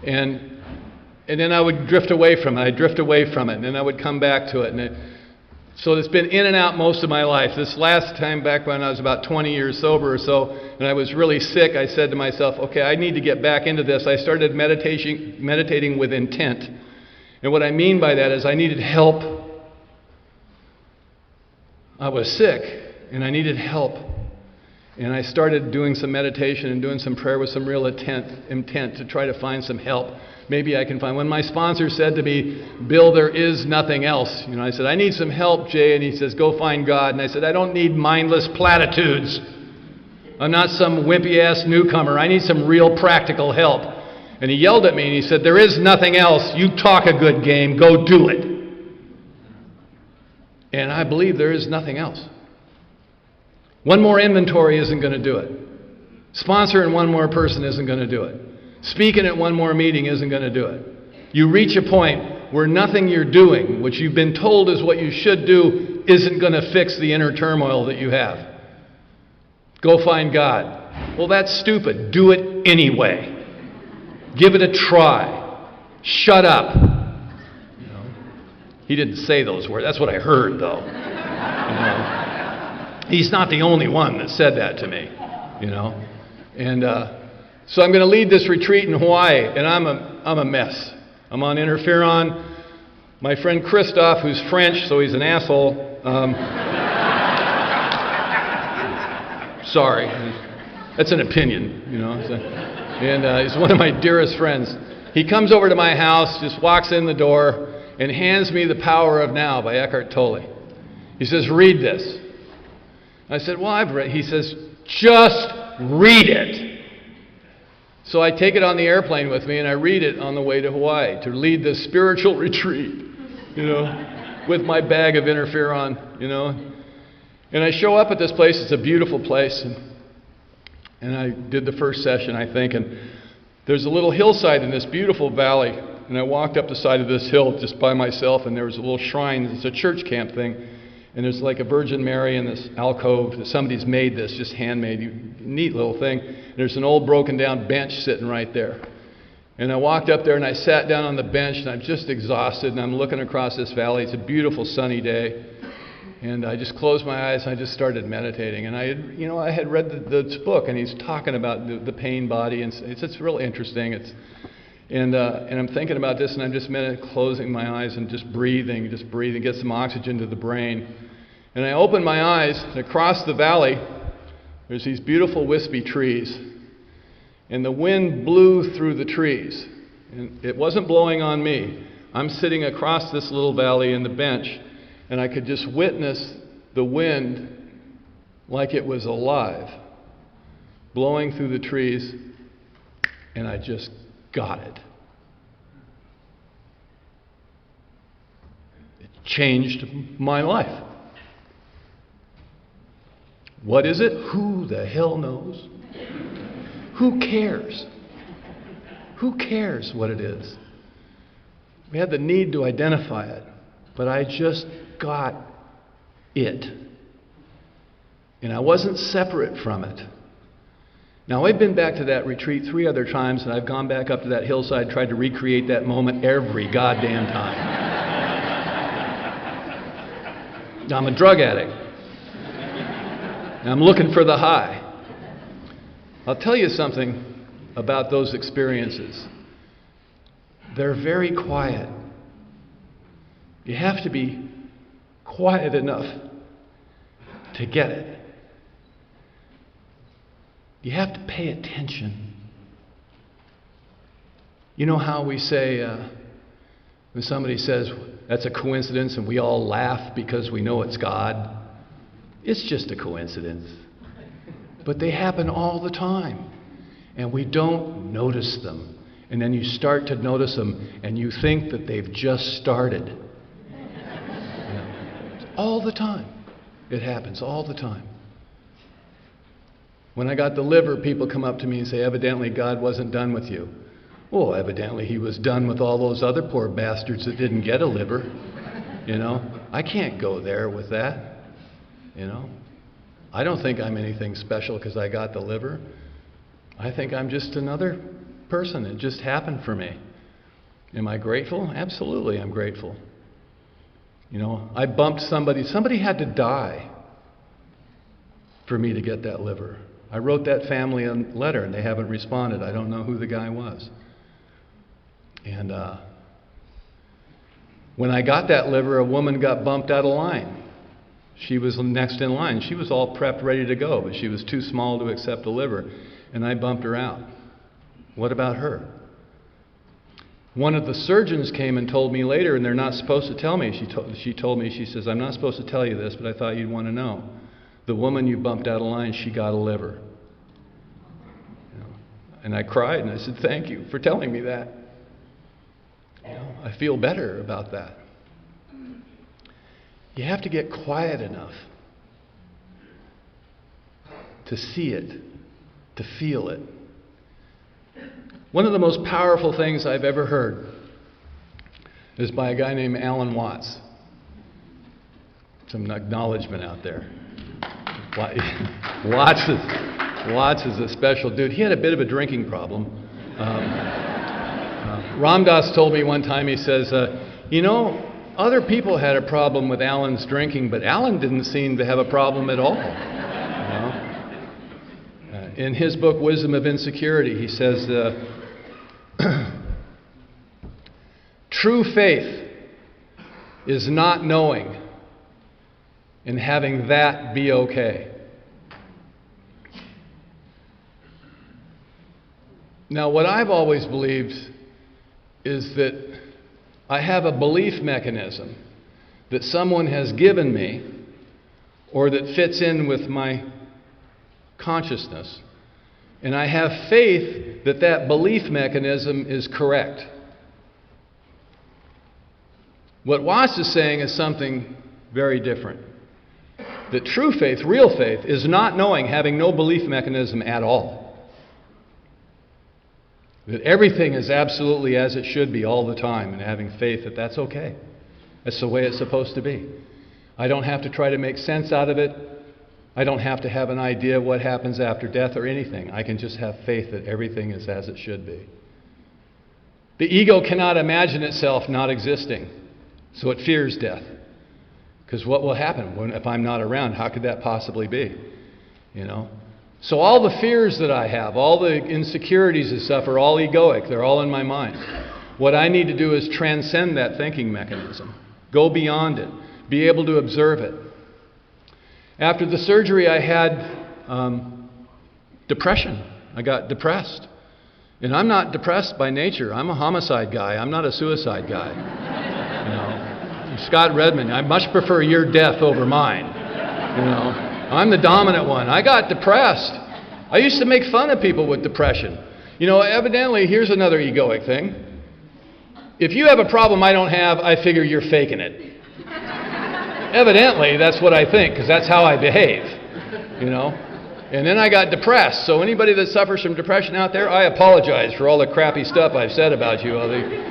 And then I would drift away from it. I'd drift away from it, and then I would come back to it. So it's been in and out most of my life. This last time back when I was about 20 years sober or so, and I was really sick, I said to myself, okay, I need to get back into this. I started meditating with intent. And what I mean by that is I needed help. I was sick, and I needed help. And I started doing some meditation and doing some prayer with some real intent to try to find some help. Maybe I can find. When my sponsor said to me, Bill, there is nothing else. You know, I said, I need some help, Jay. And he says, go find God. And I said, I don't need mindless platitudes. I'm not some wimpy-ass newcomer. I need some real practical help. And he yelled at me and he said, there is nothing else. You talk a good game. Go do it. And I believe there is nothing else. One more inventory isn't going to do it. Sponsoring one more person isn't going to do it. Speaking at one more meeting isn't going to do it. You reach a point where nothing you're doing, which you've been told is what you should do, isn't going to fix the inner turmoil that you have. Go find God. Well, that's stupid. Do it anyway. Give it a try. Shut up. You know? He didn't say those words. That's what I heard, though. You know? He's not the only one that said that to me. You know? And so I'm going to lead this retreat in Hawaii, and I'm a mess. I'm on interferon. My friend Christoph, who's French, so he's an asshole. Sorry, that's an opinion, you know. And he's one of my dearest friends. He comes over to my house, just walks in the door, and hands me The Power of Now by Eckhart Tolle. He says, read this. I said, well, I've read. He says, just read it. So I take it on the airplane with me and I read it on the way to Hawaii to lead this spiritual retreat, you know, with my bag of interferon, you know. And I show up at this place. It's a beautiful place. And I did the first session, I think. And there's a little hillside in this beautiful valley. And I walked up the side of this hill just by myself, and there was a little shrine. It's a church camp thing. And there's like a Virgin Mary in this alcove. Somebody's made this, just handmade, neat little thing. And there's an old broken down bench sitting right there. And I walked up there and I sat down on the bench, and I'm just exhausted, and I'm looking across this valley. It's a beautiful sunny day. And I just closed my eyes and I just started meditating. And I had read this book, and he's talking about the pain body, and it's real interesting. And I'm thinking about this, and I'm just closing my eyes and just breathing, get some oxygen to the brain. And I open my eyes, and across the valley, there's these beautiful wispy trees. And the wind blew through the trees. And it wasn't blowing on me. I'm sitting across this little valley in the bench, and I could just witness the wind like it was alive, blowing through the trees, and I just got it. It changed my life. What is it? Who the hell knows? Who cares? Who cares what it is? We had the need to identify it, but I just got it. And I wasn't separate from it. Now, I've been back to that retreat 3 other times, and I've gone back up to that hillside, tried to recreate that moment every goddamn time. Now, I'm a drug addict. And I'm looking for the high. I'll tell you something about those experiences. They're very quiet. You have to be quiet enough to get it. You have to pay attention. You know how we say, when somebody says, that's a coincidence, and we all laugh because we know it's God? It's just a coincidence. But they happen all the time, and we don't notice them. And then you start to notice them, and you think that they've just started. All the time. It happens all the time. When I got the liver, people come up to me and say, evidently God wasn't done with you. Well, evidently he was done with all those other poor bastards that didn't get a liver. I can't go there with that. I don't think I'm anything special because I got the liver. I think I'm just another person. It just happened for me. Am I grateful? Absolutely, I'm grateful. I bumped somebody. Somebody had to die for me to get that liver. I wrote that family a letter, and they haven't responded. I don't know who the guy was. And when I got that liver, a woman got bumped out of line. She was next in line. She was all prepped, ready to go, but she was too small to accept a liver, and I bumped her out. What about her? One of the surgeons came and told me later, and they're not supposed to tell me. She told me, she says, I'm not supposed to tell you this, but I thought you'd want to know. The woman you bumped out of line, she got a liver. And I cried, and I said, thank you for telling me that. I feel better about that. You have to get quiet enough to see it, to feel it. One of the most powerful things I've ever heard is by a guy named Alan Watts. Some acknowledgement out there. Watts is a special dude. He had a bit of a drinking problem. Ramdas told me one time, he says, other people had a problem with Alan's drinking, but Alan didn't seem to have a problem at all. In his book, Wisdom of Insecurity, he says, true faith is not knowing and having that be okay. Now, what I've always believed is that I have a belief mechanism that someone has given me or that fits in with my consciousness. And I have faith that that belief mechanism is correct. What Watts is saying is something very different. That true faith, real faith, is not knowing, having no belief mechanism at all. That everything is absolutely as it should be all the time, and having faith that that's okay. That's the way it's supposed to be. I don't have to try to make sense out of it. I don't have to have an idea of what happens after death or anything. I can just have faith that everything is as it should be. The ego cannot imagine itself not existing, so it fears death. Because what will happen if I'm not around? How could that possibly be? So all the fears that I have, all the insecurities and stuff are all egoic. They're all in my mind. What I need to do is transcend that thinking mechanism. Go beyond it. Be able to observe it. After the surgery, I had depression. I got depressed. And I'm not depressed by nature. I'm a homicide guy. I'm not a suicide guy. Scott Redmond, I much prefer your death over mine. I'm the dominant one. I got depressed. I used to make fun of people with depression. Evidently, here's another egoic thing. If you have a problem I don't have, I figure you're faking it. Evidently, that's what I think, because that's how I behave. And then I got depressed. So anybody that suffers from depression out there, I apologize for all the crappy stuff I've said about you.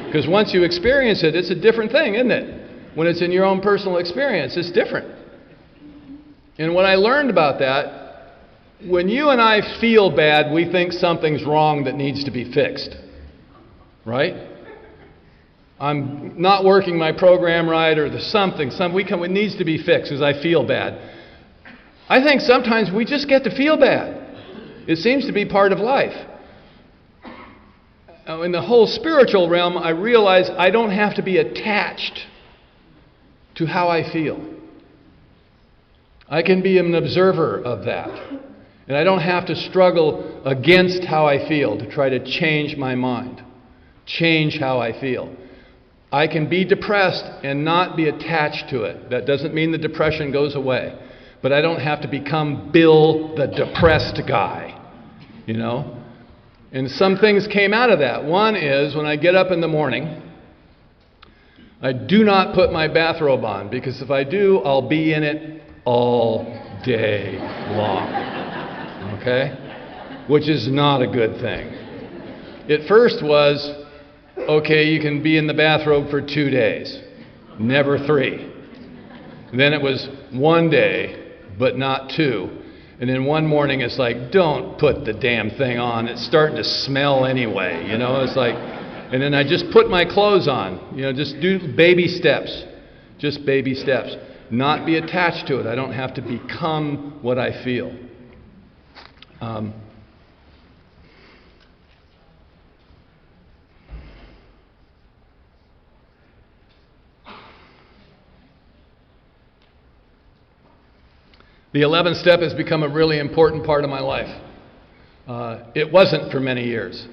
Because once you experience it, it's a different thing, isn't it? When it's in your own personal experience, it's different. And what I learned about that, when you and I feel bad, we think something's wrong that needs to be fixed. Right? I'm not working my program right, or there's something it needs to be fixed because I feel bad. I think sometimes we just get to feel bad. It seems to be part of life. In the whole spiritual realm, I realize I don't have to be attached to how I feel. I can be an observer of that. And I don't have to struggle against how I feel to try to change my mind, change how I feel. I can be depressed and not be attached to it. That doesn't mean the depression goes away. But I don't have to become Bill, the depressed guy. And some things came out of that. One is when I get up in the morning, I do not put my bathrobe on, because if I do, I'll be in it all day long. Okay? Which is not a good thing. At first was, okay, you can be in the bathrobe for 2 days, never 3. Then it was 1 day, but not 2. And then one morning it's like, don't put the damn thing on. It's starting to smell anyway. It's like, and then I just put my clothes on. Just do baby steps. Just baby steps. Not be attached to it. I don't have to become what I feel. The 11th step has become a really important part of my life. It wasn't for many years.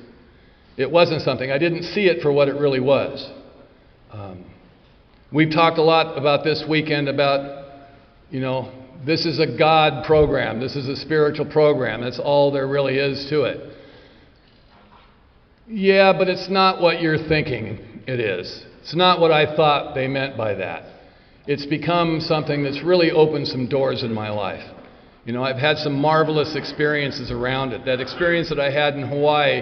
It wasn't something. I didn't see it for what it really was. We've talked a lot about this weekend about, this is a God program. This is a spiritual program. That's all there really is to it. Yeah, but it's not what you're thinking it is. It's not what I thought they meant by that. It's become something that's really opened some doors in my life. I've had some marvelous experiences around it. That experience that I had in Hawaii,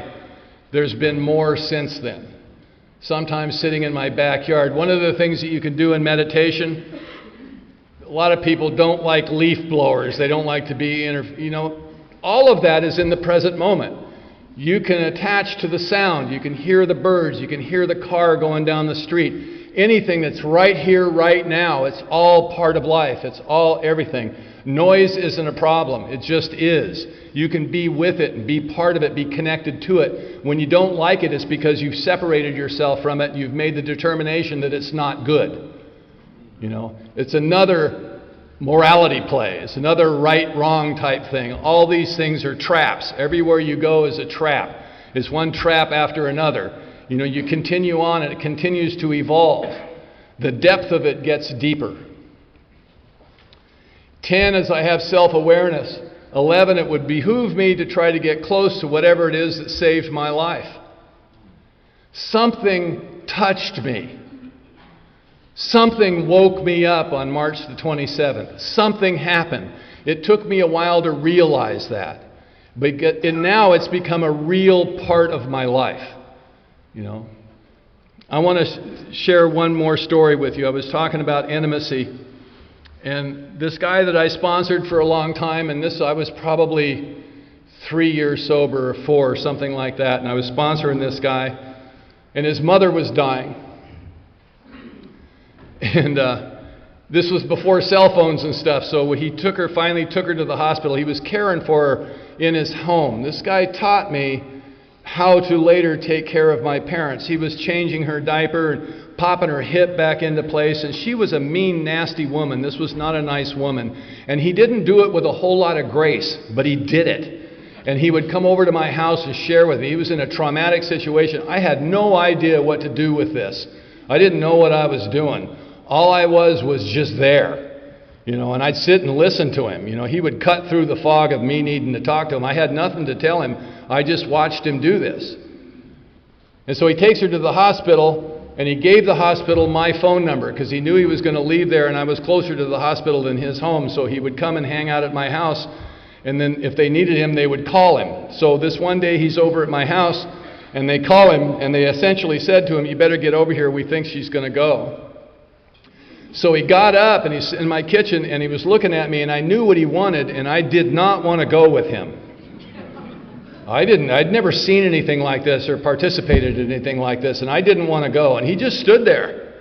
there's been more since then. Sometimes sitting in my backyard. One of the things that you can do in meditation, a lot of people don't like leaf blowers. They don't like to be, all of that is in the present moment. You can attach to the sound. You can hear the birds. You can hear the car going down the street. Anything that's right here, right now, it's all part of life. It's all everything. Noise isn't a problem. It just is. You can be with it and be part of it, be connected to it. When you don't like it, it's because you've separated yourself from it. You've made the determination that it's not good. It's another morality play. It's another right-wrong type thing. All these things are traps. Everywhere you go is a trap. It's one trap after another. You continue on and it continues to evolve. The depth of it gets deeper. 10 is I have self-awareness. 11, it would behoove me to try to get close to whatever it is that saved my life. Something touched me. Something woke me up on March the 27th. Something happened. It took me a while to realize that. And now it's become a real part of my life. I want to share one more story with you. I was talking about intimacy. And this guy that I sponsored for a long time, and I was probably 3 years sober, or 4, or something like that. And I was sponsoring this guy. And his mother was dying. And This was before cell phones and stuff, so he finally took her to the hospital. He was caring for her in his home. This guy taught me how to later take care of my parents. He was changing her diaper and popping her hip back into place, and she was a mean, nasty woman. This was not a nice woman. And he didn't do it with a whole lot of grace, but he did it. And he would come over to my house and share with me. He was in a traumatic situation. I had no idea what to do with this. I didn't know what I was doing. All I was just there, and I'd sit and listen to him. He would cut through the fog of me needing to talk to him. I had nothing to tell him. I just watched him do this. And so he takes her to the hospital, and he gave the hospital my phone number because he knew he was going to leave there, and I was closer to the hospital than his home, so he would come and hang out at my house, and then if they needed him, they would call him. So this one day he's over at my house, and they call him, and they essentially said to him, "You better get over here. We think she's going to go." So he got up, and he's in my kitchen, and he was looking at me, and I knew what he wanted, and I did not want to go with him. I'd never seen anything like this or participated in anything like this, and I didn't want to go, and he just stood there.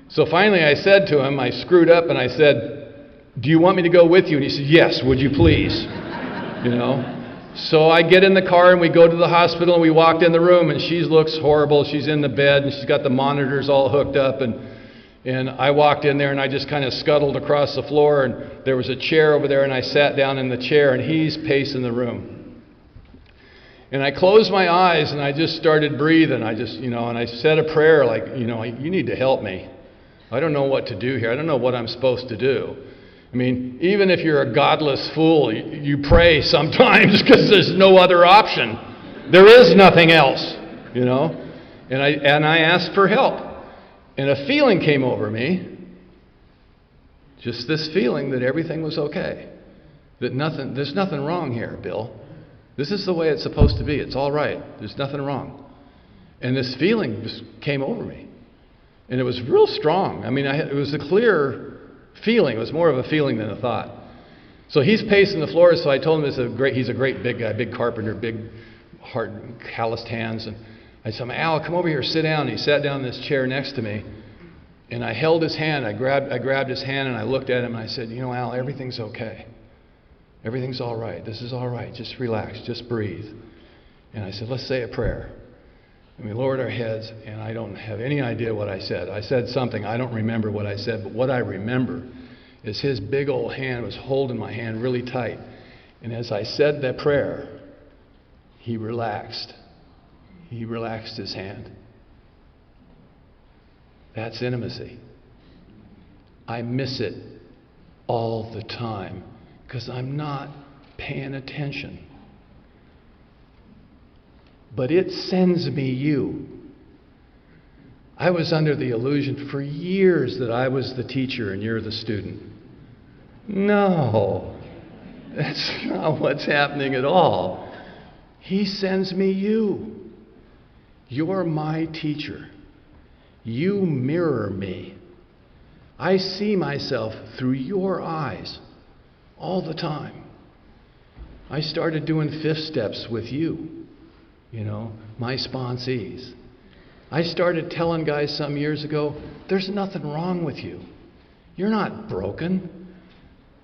So finally I said to him, I screwed up, and I said, "Do you want me to go with you?" And he said, "Yes, would you please?" So I get in the car, and we go to the hospital, and we walked in the room, and she looks horrible. She's in the bed, and she's got the monitors all hooked up, and I walked in there, and I just kind of scuttled across the floor, and there was a chair over there, and I sat down in the chair, and he's pacing the room. And I closed my eyes, and I just started breathing. And I said a prayer like, "You need to help me. I don't know what to do here. I don't know what I'm supposed to do." I mean, even if you're a godless fool, you pray sometimes because there's no other option. There is nothing else, And I asked for help. And a feeling came over me, just this feeling that everything was okay, that there's nothing wrong here, Bill. This is the way it's supposed to be. It's all right. There's nothing wrong. And this feeling just came over me. And it was real strong. I mean, it was a clear feeling. It was more of a feeling than a thought. So he's pacing the floor, so I told him he's a great big guy, big carpenter, big hard, calloused hands. And I said, "Al, come over here, sit down." And he sat down in this chair next to me. And I held his hand. I grabbed his hand, and I looked at him, and I said, "Al, everything's okay. Everything's all right. This is all right. Just relax. Just breathe." And I said, "Let's say a prayer." And we lowered our heads, and I don't have any idea what I said. I said something. I don't remember what I said, but what I remember is his big old hand was holding my hand really tight. And as I said that prayer, he relaxed. He relaxed his hand. That's intimacy. I miss it all the time because I'm not paying attention. But it sends me you. I was under the illusion for years that I was the teacher and you're the student. No, that's not what's happening at all. He sends me you. You're my teacher. You mirror me. I see myself through your eyes all the time. I started doing 5th steps with you, my sponsees. I started telling guys some years ago, there's nothing wrong with you. You're not broken.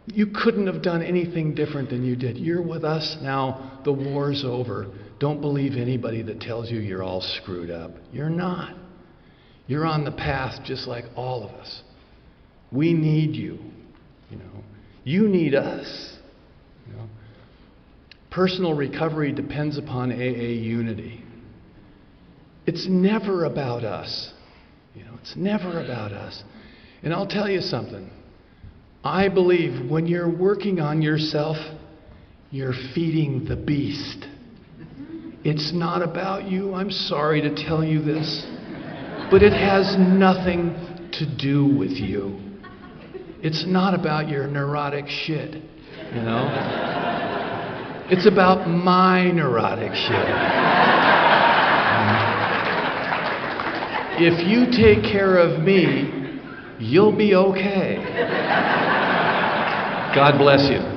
You couldn't have done anything different than you did. You're with us now. The war's over. Don't believe anybody that tells you you're all screwed up. You're not. You're on the path just like all of us. We need you. You need us. Personal recovery depends upon AA unity. It's never about us. It's never about us. And I'll tell you something. I believe when you're working on yourself, you're feeding the beast. It's not about you. I'm sorry to tell you this, but it has nothing to do with you. It's not about your neurotic shit, It's about my neurotic shit. If you take care of me, you'll be okay. God bless you.